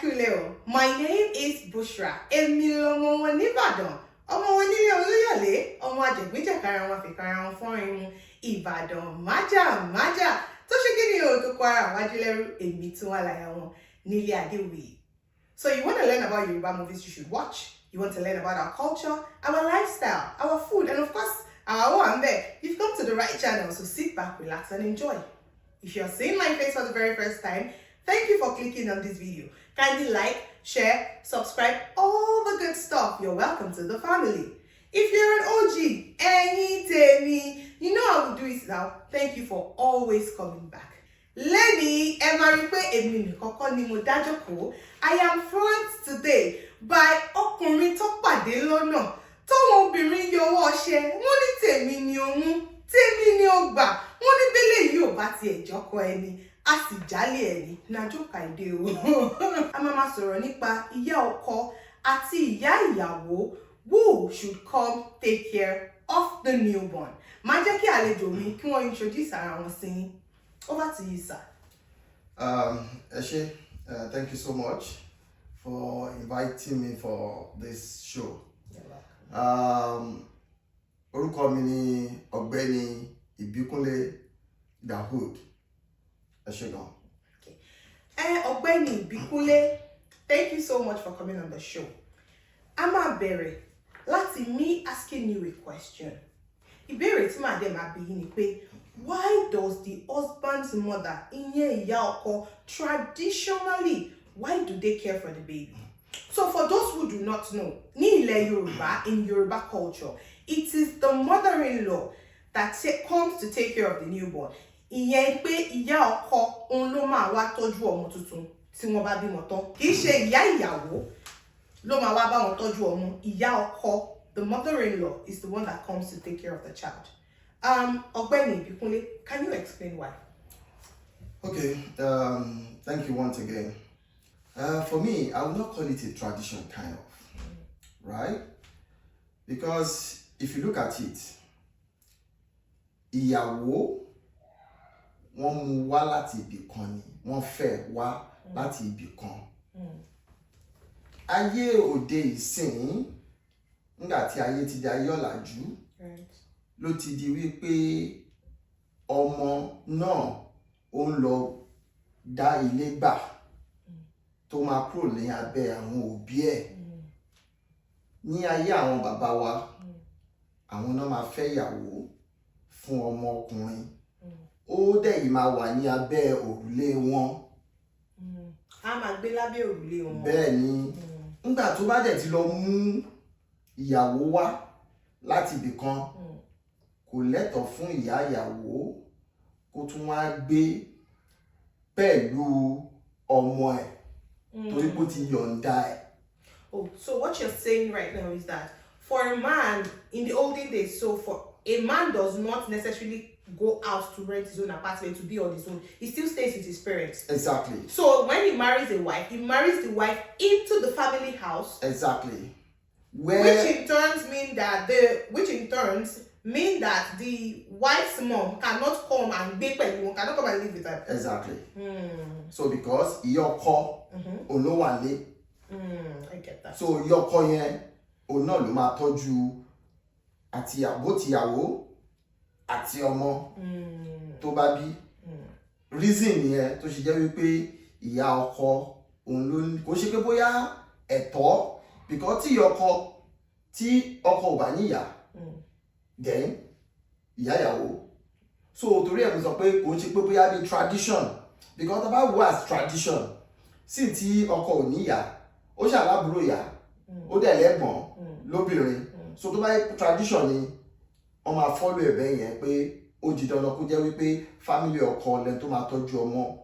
Kuleo. My name is Bushra. Èmi lọmọ wọn nìbàdàn. Ọmọ wọn nílé Olúyọ̀lé. Ọmọ àjẹgbíjẹ̀kára wọn fìkára wọn fọ́rin mu. Ìbàdàn májà. Tó ṣe kí ni o tó kọ ara wájú lẹ́rú èmi tí wọ́n láyà wọn nílé Adéwì. So you want to learn about Yoruba movies you should watch. You want to learn about our culture, our lifestyle, our food, and of course, our one there. You've come to the right channel, so sit back, relax, and enjoy. If you're seeing my face for the very first time, thank you for clicking on this video. Kindly like, share, subscribe, all the good stuff. You're welcome to the family. If you're an OG, any you know how we do it now. Thank you for always coming back. Lady, I am front today by ọkùnrin tó pàdé lọ́nà. Tọ́wọ́n obìnrin yọwọ́ ọṣẹ, wọ́n ní tèmi ni ó mú, tèmi ni ó gbà. Wọ́n ní bẹ́lẹ̀ yìí ò bá tiẹ̀ jọkọ ẹni, a sì jálè ẹni. Nàjọ́ kàìdé o. A máa sọ̀rọ̀ nípa ìyá ọkọ àti ìyá ìyàwó who should come take care of the newborn. Má jẹ́ kí àlejò mi kí wọ́n introduce ara wọn sí yín. Over to you, sir. Eshe, thank you so much for inviting me for this show. Orúkọ mi ni Ọ̀gbẹ́ni Ìbíkúnlé Dahood. Eshe gan. Okay. Ọ̀gbẹ́ni Ìbíkúnlé, thank you so much for coming on the show. A máa bẹ̀rẹ̀ láti me asking you a question. Ìbéèrè tí màá dé máa bi yín ni pé, why does the husband's mother, ìyẹn ìyá ọkọ, traditionally, why do they care for the baby? So for those who do not know, ní ilẹ̀ Yoruba, in Yoruba culture, it is the mother-in-law that comes to take care of the newborn. Ìyẹn pé ìyá ọkọ òun ló máa wá tọ́jú ọmọ tuntun tí wọ́n bá bímọ tán. Kì í ṣe ìyá ìyàwó ló máa wá bá wọn tọ́jú ọmọ. Ìyá ọkọ, the mother-in-law, is the one that comes to take care of the child. Ọ̀gbẹ́ni Ìbíkúnlé, can you explain why? Okay, thank you once again. For me, I would not call it a tradition, kind of, right? Because if you look at it, ìyàwó wọ́n mú wá láti ibì kan ni, wọ́n fẹ́ wá láti ibì kan. Ayé òde ìsìn, nígbà tí ayé ti di ayé ọ̀làjú, ló ti di wípé ọmọ náà ó ń lọ dá ilé gbà tó máa kúrò ní abẹ́ àwọn òbí ẹ̀. Ní ayé àwọn bàbá wa, àwọn náà máa fẹ́ ìyàwó fún ọmọ ọkùnrin. Ó dẹ̀ yìí máa wà ní abẹ́ òrùlé wọn. A máa gbé lábẹ́ òrùlé wọn. Bẹ́ẹ̀ ni, nígbà tó bá dẹ̀ ti lọ mú ìyàwó wá láti ibì kan, kò lẹ́tọ̀ọ́ fún ìyá ìyàwó kó tún wá gbé pẹ̀lú ọmọ ẹ̀ torí pé ó ti yọ̀ǹda ẹ̀. Oh, so what you're saying right now is that for a man in the olden days, so for a man does not necessarily go out to rent his own apartment to be on his own. He still stays with his parents. Exactly. So when he marries a wife, he marries the wife into the family house. Exactly. Which in turns mean that the wife's mom cannot come and cannot come and live with her. Exactly. So because ìyá ọkọ òun ló wà lé. I get that. So ìyá ọkọ yẹn òun náà ló máa tọ́jú àti àbótìyàwó àti ọmọ tó bá bí. Reason yẹn tó ṣe jẹ́ wípé ìyá ọkọ òun ló ní, kò ṣe pé bóyá ẹ̀tọ́, because tí ọkọ ò bá níyà, then ìyá ìyàwó. So torí ẹ̀ mo sọ pé kò ṣe pé bóyá bí tradition, because tá bá wò as tradition, sí tí ọkọ ò níyà, ó ṣàlábùrò ìyá, ó dẹ̀ lẹ́gbọ̀n lóbìnrin. So tó bá yẹ tradition ni, wọ́n máa follow ẹ̀bẹ̀ yẹn pé ó di dandan kó jẹ́ wípé family ọkọ lẹ́ni tó máa tọ́jú ọmọ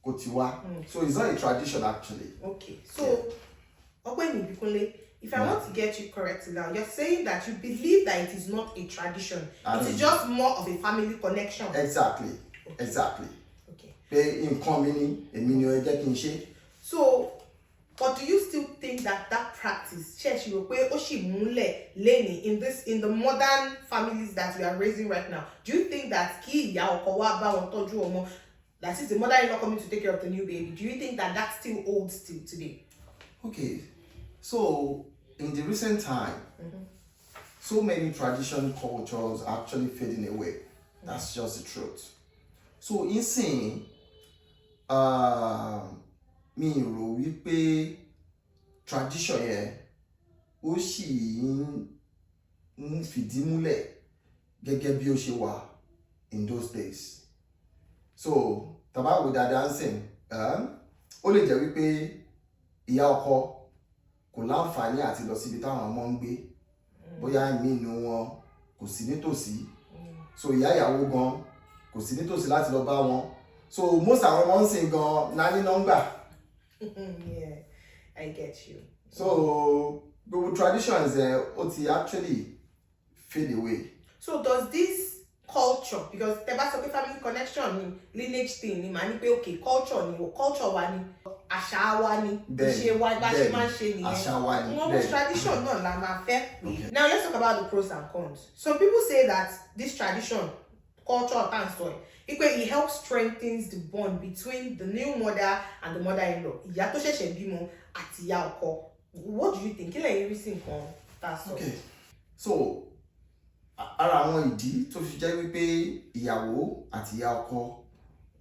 kò ti wá. So it's not a tradition actually. Okay, so Ọ̀gbẹ́ni Ìbíkúnlé, if I want to get you correctly now, you're saying that you believe that it is not a tradition. It is just more of a family connection. Exactly. Okay. Exactly. Okay. Pé nǹkan mi ni, èmi ni ó jẹ́ kí n ṣe. So, but do you still think that practice, in the modern families that we are raising right now, do you think that kí ìyá ọkọ wá bá wọn tọ́jú ọmọ that is the mother-in-law coming to take care of the new baby, do you think that still holds till today? Okay, so in the recent time, so many traditional cultures are actually fading away. That's just the truth. So in saying, mi rò wípé tradition yẹn ó sì ń fìdí múlẹ̀ gẹ́gẹ́ bí ó ṣe wà in those days. So tàbá wo dáadáa ń sìn, ó lè jẹ́ wípé ìyá ọkọ kò láǹfààní àti lọ síbi táwọn ọmọ ń gbé, bóyá ìmí inú wọn kò sí nítòsí, so ìyá ìyàwó gan kò sí nítòsí láti lọ bá wọn, so most àwọn ọmọ ń sìn gan nání nọ́mbà. Yeah, I get you. So the traditions ó ti actually fade away. So does this culture, because teba sọ pé family connection ni lineage thing ni màá ní pé okay culture wa ni àṣà wa ni ìṣe wa bá ṣe máa ń ṣe nìyẹn, àṣà wa ni wọn tradition náà la máa fẹ́. Now let's talk about the pros and cons. Some people say that this tradition culture and soil it helps strengthens the bond between the new mother and the mother-in-law, ìyá tó ṣẹ̀ṣẹ̀ bímọ àti ìyá ọkọ. What do you think? Kí lẹ̀yin rí sí nǹkan tá sọ? Okay, so ara àwọn ìdí tó fi jẹ́ wípé ìyàwó àti ìyá ọkọ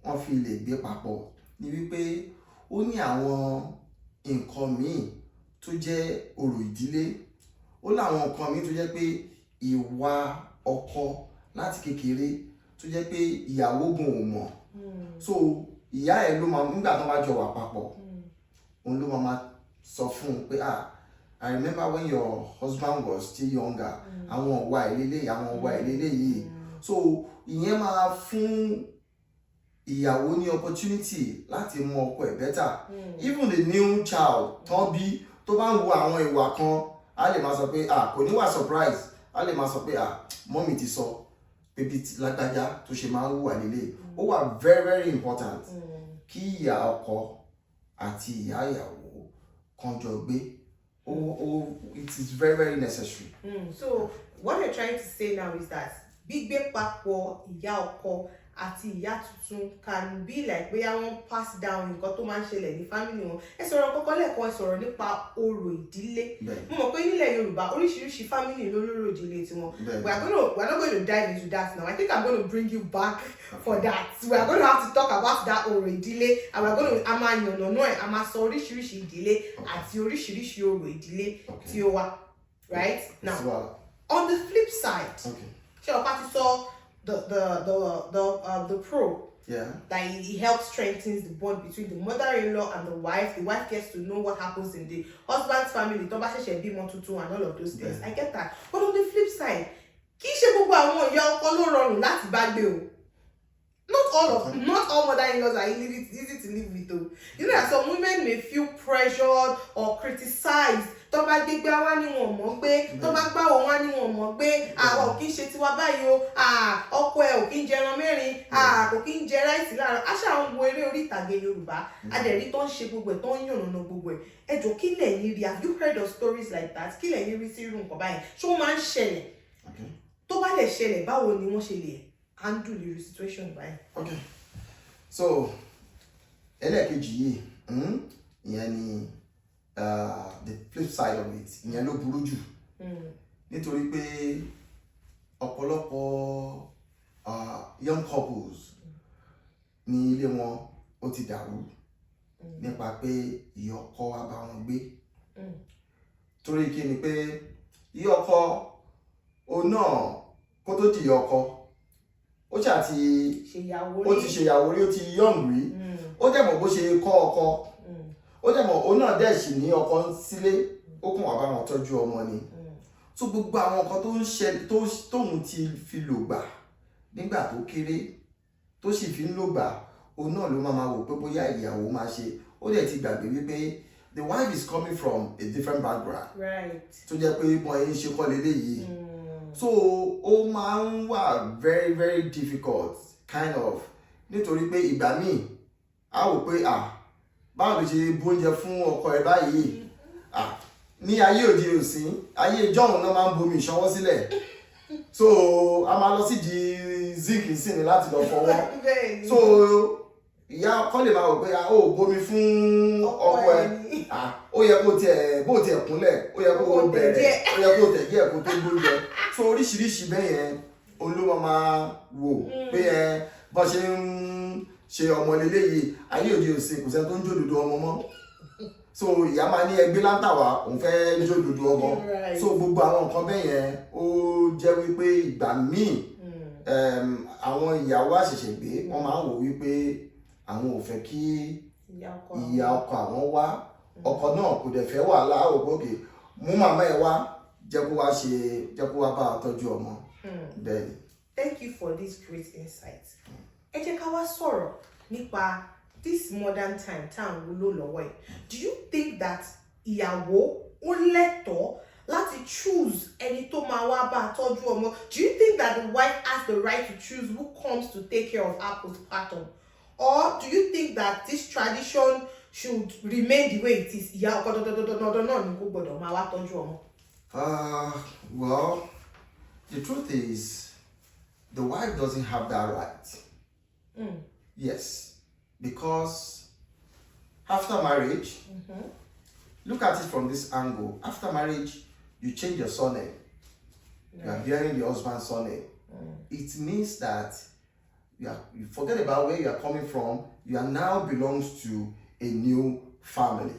wọ́n fi lè gbé papọ̀ ni wípé ó ní àwọn nǹkan míì tó jẹ́ orò ìdílé, ó láwọn nǹkan míì tó jẹ́ pé ìwà ọkọ láti kékeré tó jẹ́ pé ìyàwó gan ò mọ̀, so ìyá ẹ̀ ló máa nígbà tó bá jọ wà papọ̀ òun ló máa sọ fún un pé I remember when your husband was still younger, àwọn ọ̀wà ìlélẹ̀ yìí, so ìyẹn máa fún ìyàwó ní opportunity láti mọ ọkọ ẹ̀ better. Even the new child tán bí tó bá ń wo àwọn ìwà kan á lè máa sọ pé kò ní wà surprise, á lè máa sọ pé mọ́mì ti sọ pé bí lágbájá tó ṣe máa ń hùwà lílé. Ó wà very very important kí ìyá ọkọ àti ìyá ìyàwó kan jọ gbé. It is very very necessary. So what you're trying to say now is that gbígbé papọ̀ ìyá ọkọ àti ìyá tuntun can be like bóyá wọ́n pass down nǹkan tó máa ń ṣẹlẹ̀ ní family wọn. Ẹ sọ̀rọ̀ kọ́kọ́ lẹ́ẹ̀kan, ẹ sọ̀rọ̀ nípa orò ìdílé. Mo mọ̀ pé nílẹ̀ Yorùbá oríṣiríṣi family ló lórò ìdílé tiwọn. We're not going to dive into that now. I think I'm going to bring you back for that. We are going to have to talk about that orò ìdílé, and we're going to máa yànnàná ẹ̀, a máa sọ oríṣiríṣi ìdílé àti oríṣiríṣi orò ìdílé tí ó wà. Right? Now, on the flip side, ṣé ọ̀pá ti sọ the pro, that it helps strengthens the bond between the mother-in-law and the wife. The wife gets to know what happens in the husband's family, tó bá ṣẹ̀ṣẹ̀ bímọ tuntun and all of those things. I get that. But on the flip side, kì í ṣe gbogbo àwọn ìyá ọkọ ló rọrùn láti bá gbé o. Not all mother-in-laws are easy to live with though. You know that some women may feel pressured or criticized. Tó bá gbé wá ní wọn mọ̀ gbé, tó bá gbá wọn wá ní wọn mọ̀ gbé, ò kí ń ṣe tiwa báyìí o, ọkọ ẹ̀ ò kí ń jẹran mẹ́rin, kò kí ń jẹ ráìsì láàárọ̀. A ṣáà ń wo eré orí ìtàgé Yorùbá, adẹ̀rí tó ń ṣe gbogbo ẹ̀, tó ń yànnàná gbogbo ẹ̀. Ẹ jọ̀ọ́ kí lẹ̀yin rí? Have you heard of stories like that? Kí lẹ̀yin rí sí irú nǹkan báyìí? Ṣé ó máa ń ṣẹlẹ̀? Tó bá lè ṣẹlẹ̀, báwo ni wọ́n ṣe lè handle the situation báyìí? Okay, so ẹlẹ́ẹ̀kejì yìí ìyẹn ni the flip side of it, ìyẹn ló burú jù nítorí pé ọ̀pọ̀lọpọ̀ young couples ní ilé wọn ó ti dàrú nípa pé ìyá ọkọ wá bá wọn gbé. Torí kí ni pé ìyá ọkọ òun náà kó tó di ìyá ọkọ ó ti ṣèyàwó rí, ó ti young rí, ó dẹ̀ mọ̀ bó ṣe kọ́ ọkọ, ó dẹ̀ mọ̀ òun náà dẹ̀ sì ní ọkọ sílé, ó kàn wá bá wọn tọ́jú ọmọ ni. So gbogbo àwọn nǹkan tó ń ṣe tóun ti fi lò gbà nígbà tó kéré tó sì fi ń lò gbà, òun náà ló máa wò pé bóyá ìyàwó máa ṣe. Ó dẹ̀ ti gbàgbé wípé the wife is coming from a different background, tó jẹ́ pé bọ́n ẹ̀ ń ṣe kọ́ lélẹ́yìí. So ó máa ń wà very very difficult kind of, nítorí pé ìgbà míì á wò pé báwo ló ṣe bóúnjẹ fún ọkọ ẹ̀ báyìí. Ní ayé òde òsín, ayé ìjọ́un náà máa ń bomi ìṣanwọ́ sílẹ̀, so a máa lọ sí di zinc sí ni láti lọ fọwọ́. So ìyá ọkọ lè máa wò pé ó bomi fún ọkọ ẹ ó yẹ kó tiẹ̀ bó tiẹ̀ kúnlẹ̀ ó yẹ kó bẹ̀rẹ̀ ó yẹ kó tẹ̀ díẹ̀ kó tó gbóúnjẹ so oríṣiríṣi bẹ́ẹ̀ yẹn olúwa máa wò pé bọ́n ṣe ń ṣe ọmọ lélẹ́yìí ayé òde òsè kò sẹ́ni tó ń jòdòdó ọmọ mọ́ so ìyá máa ní ẹgbẹ́ láńtàwá òun fẹ́ jòdòdó ọmọ so gbogbo àwọn nǹkan bẹ́ẹ̀ yẹn ó jẹ́ wípé ìgbà míì àwọn ìyàwó àṣẹ̀ṣẹ̀gbé wọ́n máa ń wò wípé àwọn ò fẹ́ kí ìyá ọkọ àwọn wá ọkọ náà kò dẹ̀ fẹ́ wàhálà ògbókè mú màmá ẹ̀ wá jẹ́ kó wá bá a tọ́jú ọmọ bẹ́ẹ̀ ni. Thank you for this great insight. Ẹ jẹ́ ká wá sọ̀rọ̀ nípa this modern time tá à ń wúlò lọ́wọ́ ẹ̀. Do you think that ìyàwó ó lẹ́tọ̀ọ́ láti choose ẹni tó máa wá bá a tọ́jú ọmọ? Do you think that the wife has the right to choose who comes to take care of her postpartum? Or do you think that this tradition should remain the way it is? Ìyá ọkọ dandan náà ni kò gbọdọ̀ máa wá tọ́jú ọmọ. Well, the truth is, the wife doesn't have that right. Yes, because after marriage, look at it from this angle. After marriage, you change your surname. You are bearing the husband's surname. It means that you forget about where you are coming from. You are now belongs to a new family.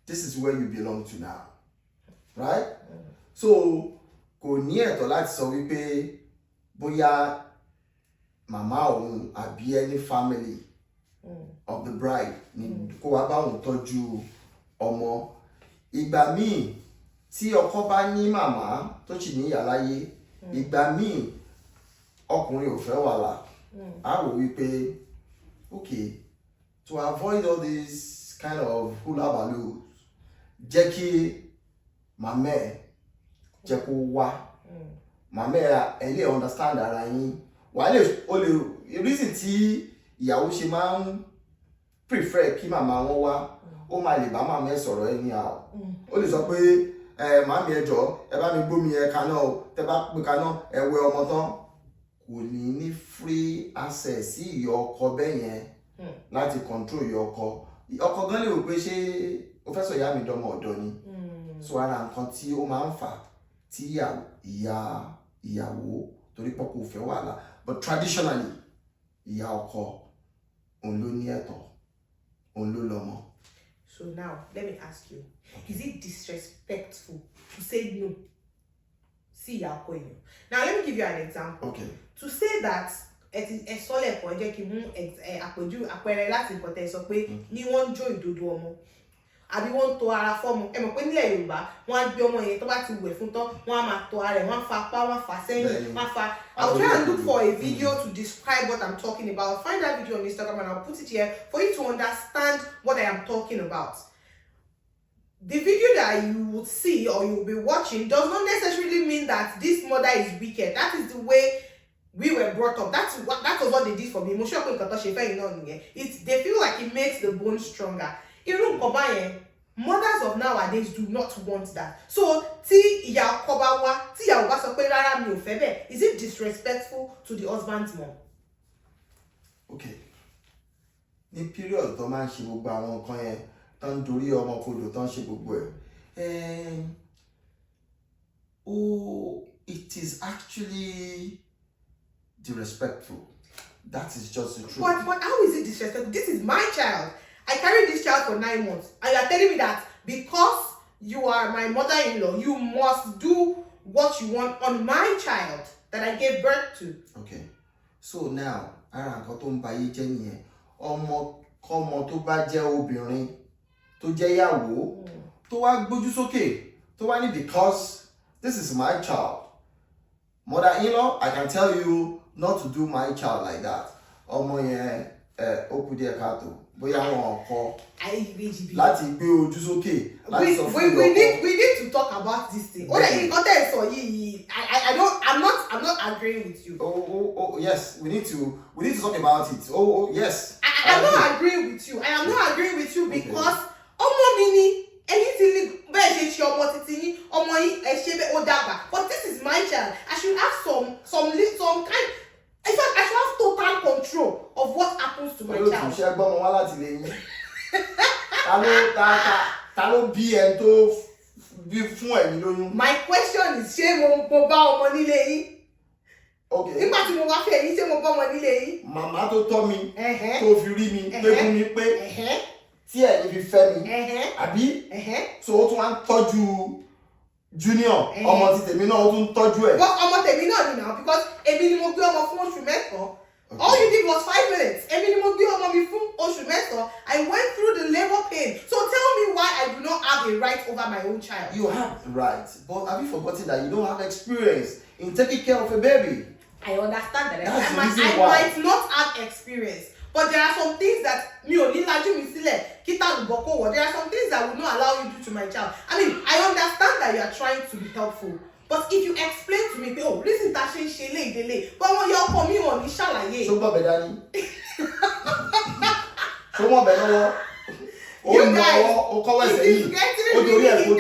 This is where you belong to now, right? So kò ní ẹ̀tọ́ láti sọ wípé bóyá màmá òun àbí any family of the bride ni kó wá bá òun tọ́jú ọmọ. Ìgbà míì tí ọkọ bá ní màmá tó sì ní ìyá láyé, ìgbà míì ọkùnrin ò fẹ́ wàhálà. I will wípé okay, to avoid all this kind of hula baloo, jẹ́ kí màmá ẹ̀ jẹ́ kó wá. Màmá ẹ̀ lè understand ara yín. Wà lè reason tí ìyàwó ṣe máa ń prefer kí màmá wọn wá, ó máa lè bá màmá ẹ̀ sọ̀rọ̀ anyhow. Ó lè sọ pé màmí ẹ jọ̀ọ́ ẹ bá mi gbómi ẹ kaná o, tẹ́ bá pè kaná ẹ wẹ ọmọ tán. Kò ní free access sí ìyá ọkọ bẹ́ẹ̀ yẹn láti control ìyá ọkọ. Ọkọ gan lè rò pé ṣé ó fẹ́ sọ ìyá mi dọmọ ọ̀dọ̀ ni. So ara nǹkan tí ó máa ń fà tí ìyàwó torí pé kò fẹ́ wàhálà. But traditionally ìyá ọkọ òun ló ní ẹ̀tọ́, òun ló lọ́mọ. So now let me ask you, is it disrespectful to say no? See ìyá ọkọ yẹn. Now let me give you an example. Okay. To say that ẹ sọ lẹ́kọ̀ọ́ jẹ́ kí n mú àpẹẹrẹ láti nǹkan tẹ́ sọ pé ní wọ́n ń jó ìdodo ọmọ àbí wọ́n ń to ara fọ́mọ. Ẹ mọ̀ pé nílẹ̀ Yorùbá wọ́n á gbé ọmọ yẹn tó bá ti wẹ̀ fún tán wọ́n á máa to ara ẹ̀, wọ́n á fa apá, wọ́n á fa sẹ́yìn, wọ́n á fa. I'll try and look for a video to describe what I'm talking about. Find that video on Instagram and I'll put it here for you to understand what I am talking about. The video that you would see or you will be watching does not necessarily mean that this mother is wicked. That is the way we were brought up. That was what they did for me. They feel like it makes the bone stronger. Mothers of nowadays do not want that. So, is it disrespectful to the husband's mom? Okay. Ní period tó máa ń ṣe gbogbo àwọn nǹkan yẹn tó ń dorí ọmọ kodò tó ń ṣe gbogbo ẹ̀. It is actually disrespectful. That is just the truth. But how is it disrespectful? This is my child. I carried this child for 9 months. And you are telling me that because you are my mother-in-law, you must do what you want on my child that I gave birth to. Okay. So now, ara nǹkan tó ń ba yé jẹ́ nìyẹn. Ọmọ tó bá jẹ́ obìnrin, tó jẹ́ ìyàwó, tó wá gbójú sókè, tó wá ní because this is my child. Mother-in-law, I can tell you not to do my child like that. Ọmọ yẹn ó kù díẹ̀ káàtó. Bóyá wọn kọ láti gbé ojú sókè láti sọ fún ìyọkọ. We need to talk about this thing. I'm not agreeing with you. Oh yes, we need to talk about it. Oh yes. I'm not agreeing with you. I am not agreeing with you because ọmọ mi ni anything bẹ́ẹ̀ ṣe ṣe ọmọ títí yín ọmọ yín ẹ ṣe bẹ́ẹ̀ ó dàgbà. But this is my child. I should have some kind. In fact, I should have total control of what happens to my child. Ṣé gbọ́mọ wá láti lè yín? Ta ló bí ẹ tó bí fún ẹ̀yin lóyún? My question is, ṣé mo bá ọmọ nílé yín? Okay. Nígbà tí mo wá fẹ́ yín, ṣé mo bá ọmọ nílé yín? Màmá tó tọ́ mi, tó fi rí mi, pé fún mi pé tí ẹ̀yin fi fẹ́ mi, àbí? So ó tún wá ń tọ́jú Junior, ọmọ ti tèmi náà ó tún tọ́jú ẹ̀. But ọmọ tèmi náà ni now because èmi ni mo gbé ọmọ fún oṣù mẹ́sàn-án. All you did was 5 minutes. Èmi ni mo gbé ọmọ mi fún oṣù mẹ́sàn-án. I went through the labor pain. So tell me why I do not have a right over my own child. You have the right, but have you forgotten that you don't have experience in taking care of a baby? I understand that. That's I the might not have experience. But there are some things that mi ò ní lajú mi sílẹ̀ kí tàlùbọ̀ kó wọ̀. There are some things that will not allow you to do to my child. I mean, I understand that you are trying to be helpful. But if you explain to me, oh, reason ta ṣe ń ṣe léèdélé, but wọ́n yọ ọkọ mi wọ̀n ní ṣàlàyé. Ṣó gbọ́ bẹ̀ dání? Ṣó mọ̀ bẹ̀ lọ́wọ́? Ó nà ọwọ́, ó kọ́wọ́ ẹsẹ̀ yìí, ó dorí ẹ̀ kó dùn.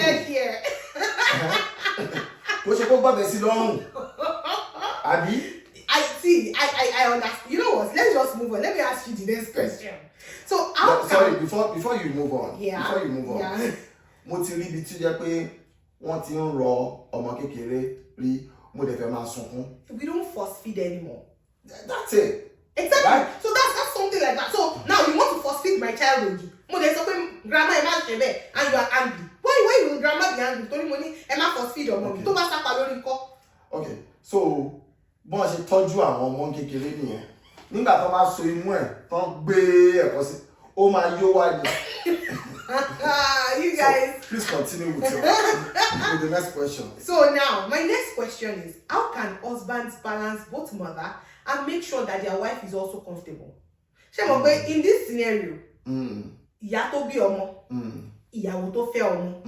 Kó ṣe kó gbọ́ bẹ̀ sí lọ́rùn. Àbí? I understand. You know what? Let's just move on. Let me ask you the next question. So, sorry, before you move on. Yeah. Before you move on. Yeah. Mo ti rí ibi tí ó jẹ́ pé wọ́n ti ń rọ ọmọ kékeré rí, mo dẹ̀ fẹ́ máa sunkún. We don't force feed anymore. That's it. Exactly. Right? So that's something like that. So now you want to force feed my child with you. Mo dẹ̀ sọ pé grandma ẹ má ṣe bẹ́ẹ̀ and you are angry. Why will grandma be angry? Torí mo ní ẹ má force feed ọmọ mi tó bá sápa lórí ikọ́. Okay, so bọ́n ṣe tọ́jú àwọn ọmọ kékeré nìyẹn. Nígbà tó bá so imú ẹ̀ tó ń gbé ẹ̀kọ́ sí, ó máa yó wá ní. You guys. So, please continue with the next question. So now, my next question is, how can husbands balance both mother and make sure that their wife is also comfortable? Ṣé mo pé in this scenario, ìyá tó bí ọmọ, ìyàwó tó fẹ́ ọmọ.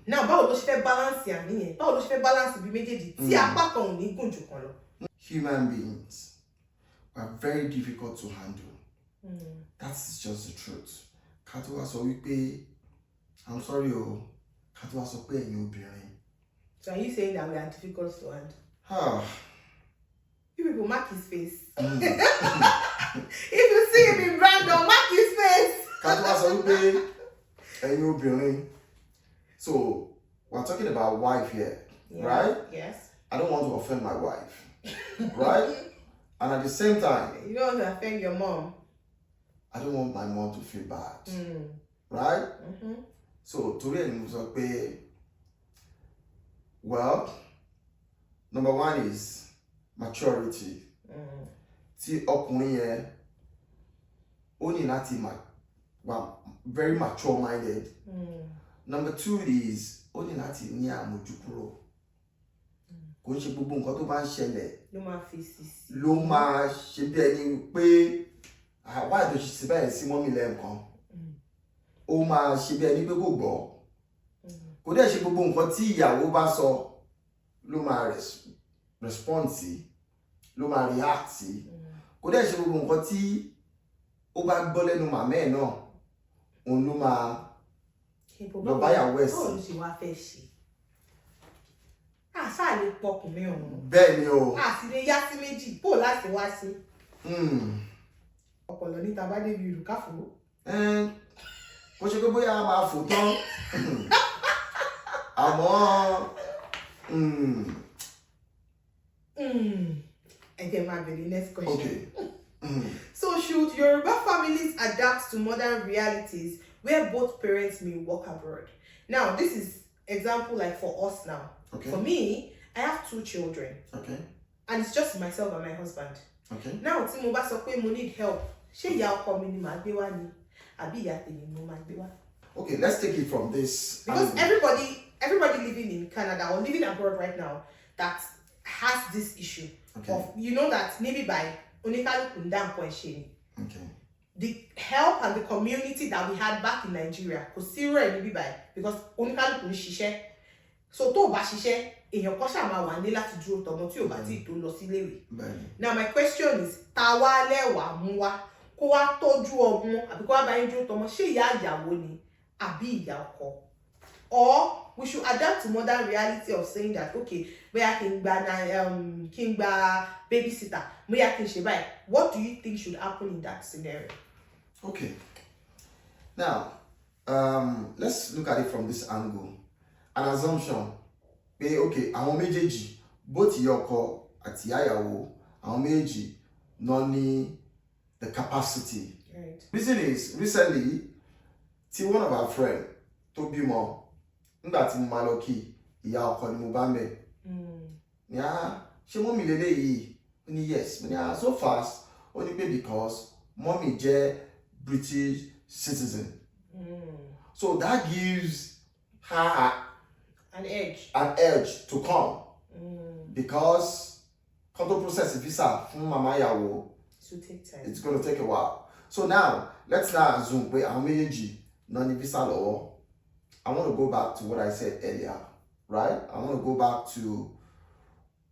Now, báwo ló ṣe fẹ́ balance àní yẹn? Báwo ló ṣe fẹ́ balance bí méjèèjì tí apá kan ò ní gùn jù kan lọ? Human beings are very difficult to handle. That's just the truth. Ká tó wá sọ wípé, I'm sorry o, ká tó wá sọ pé ẹ̀yin obìnrin. So are you saying that we are difficult to handle? You people mark his face. If you see him in Brandon, mark his face. Ká tó wá sọ wípé ẹ̀yin obìnrin. So we're talking about wife here, right? Yes. I don't want to offend my wife, right? And at the same time, you don't want to offend your mom. I don't want my mom to feel bad, right? So torí ẹ̀ ni mo sọ pé, well, number one is maturity. Tí ọkùnrin yẹn ó ní láti very mature minded. Number two is ó ní láti ní àmójúkúrò. Kò ń ṣe gbogbo nǹkan tó bá ń ṣẹlẹ̀ ló máa ṣe bí ẹni pé why do she ṣe bẹ́ẹ̀ sí mọ́mí lẹ́ẹ̀kan. Ó máa ṣe bí ẹni pé kò gbọ́. Kò dẹ̀ ṣe gbogbo nǹkan tí ìyàwó bá sọ ló máa respond sí, ló máa react sí. Kò dẹ̀ ṣe gbogbo nǹkan tí ó bá gbọ́ lẹ́nu màmá ẹ̀ náà òun ló máa lọ báyàwó ẹ̀ sí. Báwo ló ṣe wá fẹ́ ṣe? Àṣà lè pọkùnrin ọ̀hún. Bẹ́ẹ̀ ni o. Àti lè yá sí méjì bó láti wá sí. Ọpọlọ níta bá débi ìlú káfó. Mo ṣe pé bóyá a máa fò tán. Àmọ́. Ẹ jẹ́ máa bẹ̀rẹ̀ next question. Okay. So should Yoruba families adapt to modern realities where both parents may work abroad? Now, this is example like for us now. Okay. For me, I have 2 children. Okay. And it's just myself and my husband. Okay. Now, tí mo bá sọ pé mo need help, ṣé ìyá ọkọ mi ni màá gbé wá ni àbí ìyá tèmi ni mo máa gbé wá? Okay, let's take it from this. Because everybody living in Canada or living abroad right now that has this issue of, you know, that maybe by oníkálùkù ń dá nǹkan ṣe ni. Okay. The help and the community that we had back in Nigeria kò sí rẹ̀ níbí báyìí because oníkálùkù ń ṣiṣẹ́. So tó o bá ṣiṣẹ́, èèyàn kan ṣáà máa wà ní láti dúró tọmọ tí ò bá tí tó lọ síléèwé. Now my question is, ta wá lẹ́wàá mú wá kó wá tọ́jú ọmọ àbí kó wá bá yín dúró tọmọ, ṣé ìyá ìyàwó ni àbí ìyá ọkọ? or we should adapt to modern reality of saying that, okay, bóyá kí n gba babysitter, bóyá kí n ṣe báyìí. What do you think should happen in that scenario? Okay. Now, let's look at it from this angle. An assumption. Okay, àwọn méjèèjì, both ìyá ọkọ àti ìyá ìyàwó, àwọn méjèèjì náà ní the capacity. Right. Reason is, recently, one of our friends tó bímọ, nígbà tí mo máa lọ kí ìyá ọkọ ni mo bá mẹ. Ní ṣé mọ́mì lélẹ́yìí? Ó ní yes. Mo ní so fast. Ó ní pé because mọ́mì jẹ́ British citizen. So that gives her an edge to come. Because control process visa from mama ìyàwó, it's going to take a while. So now let's now assume pé àwọn méjèèjì náà ní visa lọ́wọ́. I want to go back to what I said earlier, right? I want to go back to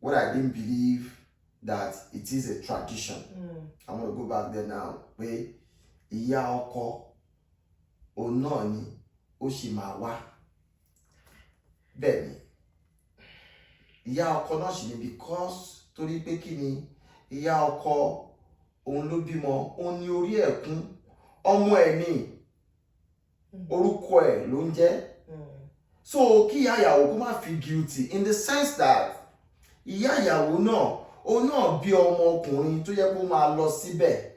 what I didn't believe that it is a tradition. I want to go back there now. Pé ìyá ọkọ òun náà ni ó sì máa wá. Bẹ́ẹ̀ ni ìyá ọkọ náà sì ni, because torí pé kí ni ìyá ọkọ òun ló bímọ, òun ní orí ẹ̀kún, ọmọ ẹ̀ ní orúkọ ẹ̀ ló ń jẹ́. So kí ìyá ìyàwó kó má feel guilty in the sense that ìyá ìyàwó náà òun náà bí ọmọ ọkùnrin tó yẹ kó máa lọ síbẹ̀.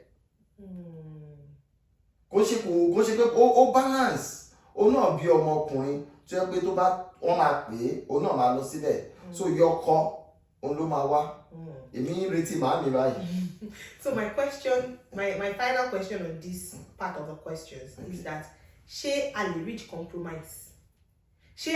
Kó ṣe pé ó balance, òun náà bí ọmọ ọkùnrin tó yẹ pé tó bá wọ́n máa pè é, òun náà máa lọ síbẹ̀. So ìyá ọkọ òun ló máa wá. Èmi ń retí màámi báyìí. So my final question on this part of the questions is that ṣé a lè reach compromise? Ṣé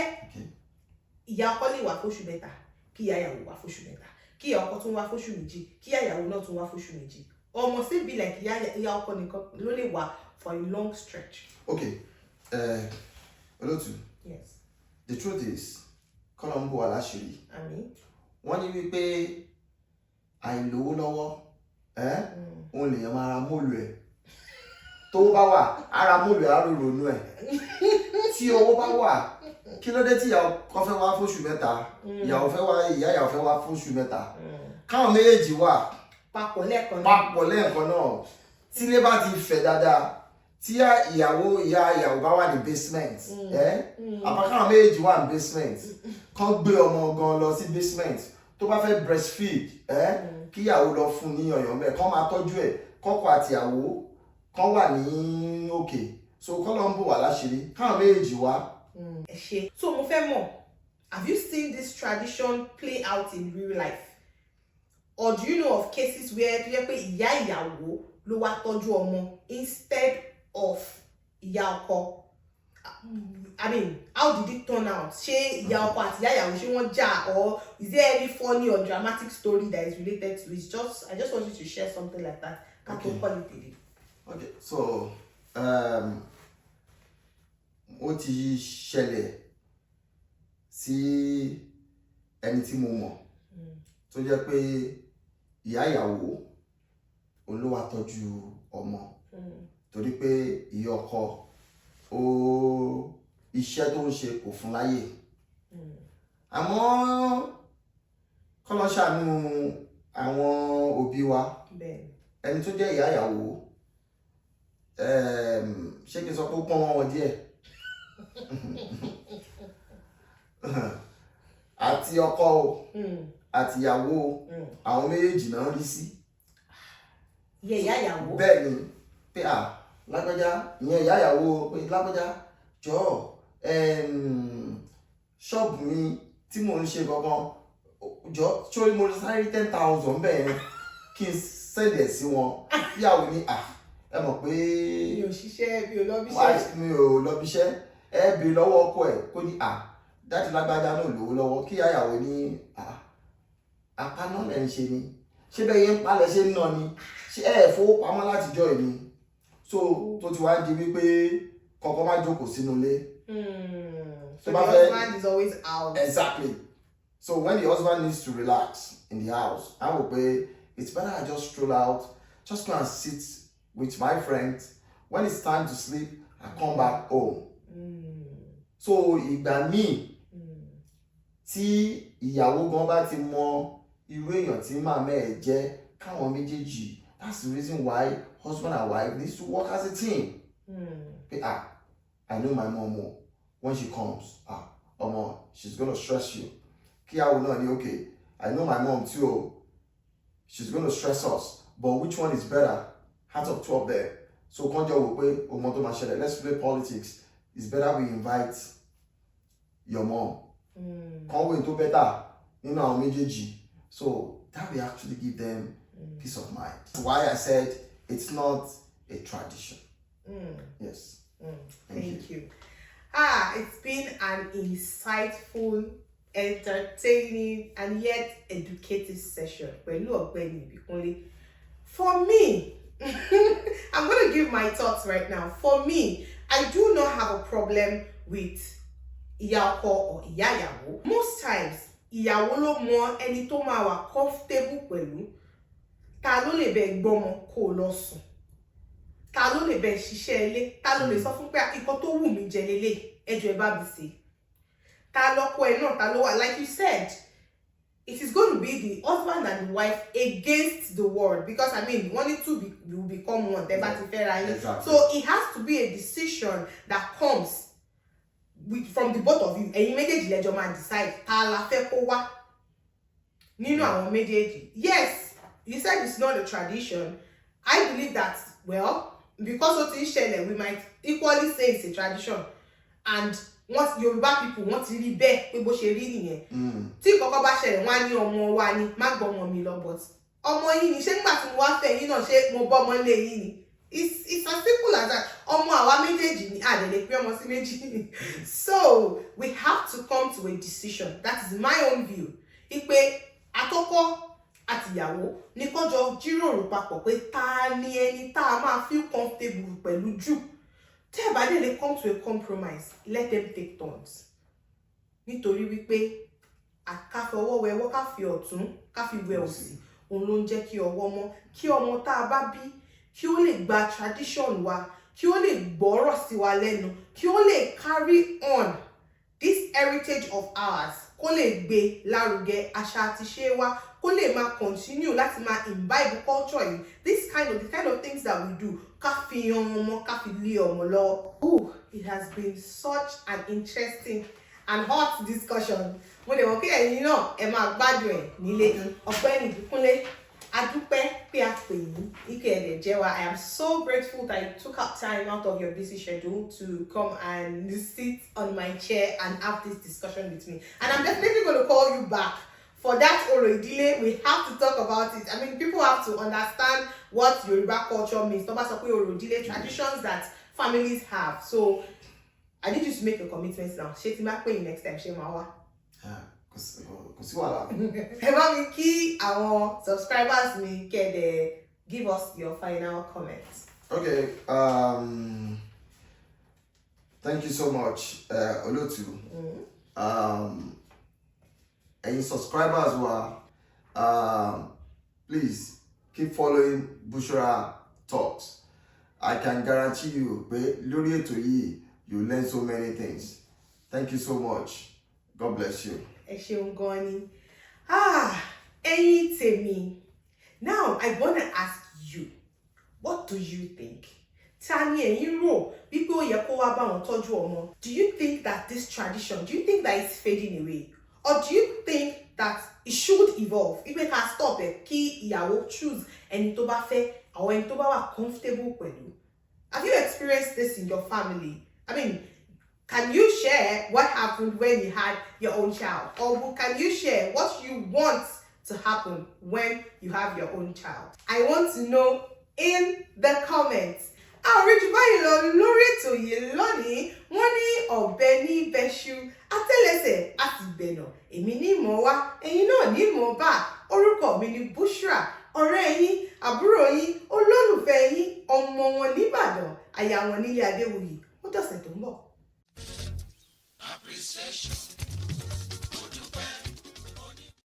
ìyá ọkọ lè wá fóṣù mẹ́ta, kí ìyá ìyàwó wá fóṣù mẹ́ta, kí ìyá ọkọ tún wá fóṣù méjì, kí ìyá ìyàwó náà tún wá fóṣù méjì? Or must it be like ìyá ọkọ nìkan ló lè wá for a long stretch? Okay. Olótù. Yes. The truth is, Colombo aláṣìírí. Àmín. Wọ́n ní wípé àìlówó lọ́wọ́, òun lèèyàn máa ra móòlù ẹ̀. Tó bá wà, ara móòlù ẹ̀ á rò ronú ẹ̀. Tí owó bá wà, kí ló dé tí ìyá ọkọ fẹ́ wá fóṣù mẹ́ta, ìyá ìyàwó fẹ́ wá fóṣù mẹ́ta. Káwọn méjèèjì wà papọ̀ lẹ́ẹ̀kan náà. Tí ilé bá ti fẹ̀ dáadáa, tí ìyá ìyàwó bá wà ní basement, àpákáwọn méjèèjì wà ní basement, kán gbé ọmọ gan lọ sí basement. Tó bá fẹ́ breastfeed, kí ìyàwó lọ fún ní ọyàn bẹ́ẹ̀, kán máa tọ́jú ẹ̀, kọ́kọ́ àti ìyàwó kán wà ní òkè. So Colombo wà láṣìírí, káwọn méjèèjì wá. So mo fẹ́ mọ̀, have you seen this tradition play out in real life? Or do you know of cases where tó yẹ pé ìyá ìyàwó ló wá tọ́jú ọmọ instead of ìyá ọkọ? I mean, how did it turn out? Ṣé ìyá ọkọ àti ìyá ìyàwó ṣé wọ́n jà, or is there any funny or dramatic story that is related to it? I just want you to share something like that. Okay, so ó ti ṣẹlẹ̀ sí ẹni tí mo mọ̀ tó jẹ́ pé ìyá ìyàwó òun ló wá tọ́jú ọmọ torí pé ìyá ọkọ iṣẹ́ tó ń ṣe kò fún láyè. Àmọ́ kọ́lọ́ ṣàánú àwọn òbí wa, ẹni tó jẹ́ ìyá ìyàwó, ṣé kí n sọ pé ó pọ́n wọn díẹ̀ àti ọkọ àti ìyàwó àwọn méjèèjì náà rí sí. Ìyá ìyàwó. Bẹ́ẹ̀ ni pé lágbájá, ìyẹn ìyá ìyàwó pé lágbájá jọ̀ọ́ ṣọ́ọ̀bù mi tí mò ń ṣe gangan jọ̀ọ́ sórí mo sáré 10,000 bẹ́ẹ̀ kí n sẹ́lẹ̀ sí wọn. Ìyàwó ní ẹ mọ̀ pé mi ò ṣiṣẹ́, mi ò lọ́bíṣẹ́, ẹ bèrè lọ́wọ́ ọkọ ẹ̀ kó ní dájú lágbájá náà lówó lọ́wọ́, kí ìyàwó ní apá náà lẹ́ ń ṣe ni, ṣé bẹ́ẹ̀ yẹn ń palẹ̀ ṣe ń ná ni, ṣé ẹ fowó pamọ́ látijọ́ ẹ̀ ni. So tó ti wá di wípé kọ́kọ́ má jókòó sínú ilé. So the husband is always out. Exactly. So when the husband needs to relax in the house, I will pay. It's better I just stroll out, just go and sit with my friends. When it's time to sleep, I come back home. so ìgbà míì tí ìyàwó gan bá ti mọ irú èèyàn tí màmá ẹ̀ jẹ́ káwọn méjèèjì, that's the reason why husband and wife needs to work as a team. I know my mom more. When she comes, she's gonna stress you. Kíyàwó náà ní okay, I know my mom too. She's gonna stress us, but which one is better? Hands up two of them. So kánjọ wò pé ọmọ tó máa ṣẹlẹ̀, let's play politics. It's better we invite your mom. Conway to better, you know, méjèèjì. So that will actually give them peace of mind. Why I said it's not a tradition. Yes. Thank you. It's been an insightful, entertaining, and yet educative session. For me, I'm going to give my thoughts right now. For me, I do not have a problem with ìyá ọkọ or ìyá ìyàwó. Most times, ìyàwó ló mọ ẹni tó máa wà comfortable pẹ̀lú. Ta ló lè bẹ gbọ́mọ kó lọ sùn. Ta ló lè bẹ ṣiṣẹ́ ilé. Ta ló lè sọ fún pé nǹkan tó wù mí jẹ lélẹ̀, ẹ jọ̀ọ́ ẹ bá mi ṣe. Ta lọ́kọ ẹ̀ náà, ta ló wà. Like you said, it is going to be the husband and the wife against the world, because I mean, one two will become one. Exactly. So it has to be a decision that comes from the both of you. Ẹ̀yin méjèèjì lẹ́jọ́ máa decide ta la fẹ́ kó wá nínú àwọn méjèèjì. Yes, you said it's not a tradition. I believe that, well, because ó ti ń ṣẹlẹ̀, we might equally say it's a tradition. And once Yoruba people want to rí bẹ́ẹ̀ pé bó ṣe rí nìyẹn. Tí kọ́kọ́ bá ṣẹlẹ̀, wọ́n á ní ọmọ wa ni, má gbọ́ ọmọ mi lọ, but ọmọ yìí ni, ṣé nígbà tí mo wá fẹ́ yín náà, ṣé mo bọ́ ọmọ lé yín ni? It's as simple as that. Ọmọ àwa méjèèjì ni, a lè pé ọmọ sí méjì. So we have to come to a decision. That is my own view. Ipe àtọkọ àti ìyàwó ní kó jọ jíròrò papọ̀ pé ta ni ẹni tá a máa feel comfortable pẹ̀lú jù. Tẹ́ ẹ bá dé lè come to a compromise, let them take turns. Nítorí wípé ká fi ọwọ́ wẹ ọwọ́, ká fi ọ̀tún, ká fi wẹ òsì. Òun ló ń jẹ́ kí ọwọ́ mọ́, kí ọmọ tá a bá bí kí ó lè gba tradition wa, kí ó lè gbọ́rọ̀ sí wa lẹ́nu, kí ó lè carry on this heritage of ours, kó lè gbé lárugẹ àṣà àti ṣe wa, kó lè máa continue láti máa imbibe culture yìí. The kind of things that we do, ká fi yan ọmọ, ká fi lé ọmọ lọ. It has been such an interesting and hot discussion. Mo lè wọ́n kí ẹ̀yin náà ẹ máa gbádùn ẹ̀ nílé. Ọ̀gbẹ́ni Ìbíkúnlé, adúpẹ́ pé a pè yín, ike ẹ̀dẹ̀ jẹ́ wa. I am so grateful that you took out time out of your busy schedule to come and sit on my chair and have this discussion with me. And I'm definitely going to call you back for that Oro Idile. We have to talk about it. I mean, people have to understand what Yoruba culture means. Tó bá sọ pé Oro Idile, traditions that families have. So I need you to make a commitment now. Ṣé tí n bá pè yín next time, ṣé máa wá? Kò sí wàhálà. Ẹ bá mi kí àwọn subscribers mi kẹ́dẹ̀ give us your final comments. Okay. Thank you so much, Olotu. And subscribers please keep following Bushra Talks. I can guarantee you, lórí ètò yìí, you learn so many things. Thank you so much. God bless you. Ẹ ṣeun gan ni. Ẹ̀yin tèmi. Now I want to ask you, what do you think? Ta ni ẹ̀yin rò wípé ó yẹ kó wá bá wọn tọ́jú ọmọ? Do you think that this tradition, do you think that it's fading away? Or do you think that it should evolve? If we can stop it, kí ìyàwó choose ẹni tó bá fẹ́, àwọn ẹni tó bá wà comfortable pẹ̀lú. Have you experienced this in your family? I mean, can you share what happened when you had your own child? Or can you share what you want to happen when you have your own child? I want to know in the comments. Àríjù báyìí lọ lórí ètò yìí lónìí, wọ́n ní ọ̀bẹ ní bẹ́ṣu, àtẹ́lẹsẹ̀ àti bẹ̀nà. Èmi ní mọ̀ wá, ẹ̀yin náà ní mọ̀ bá. Orúkọ mi ni Bushra, ọ̀rẹ́ yín, àbúrò yín, olólùfẹ́ yín, ọmọ wọn nìbàdàn, àyà wọn nílé Adéwuyì. Ó dọ̀sẹ̀ tó ń bọ̀. Appreciation.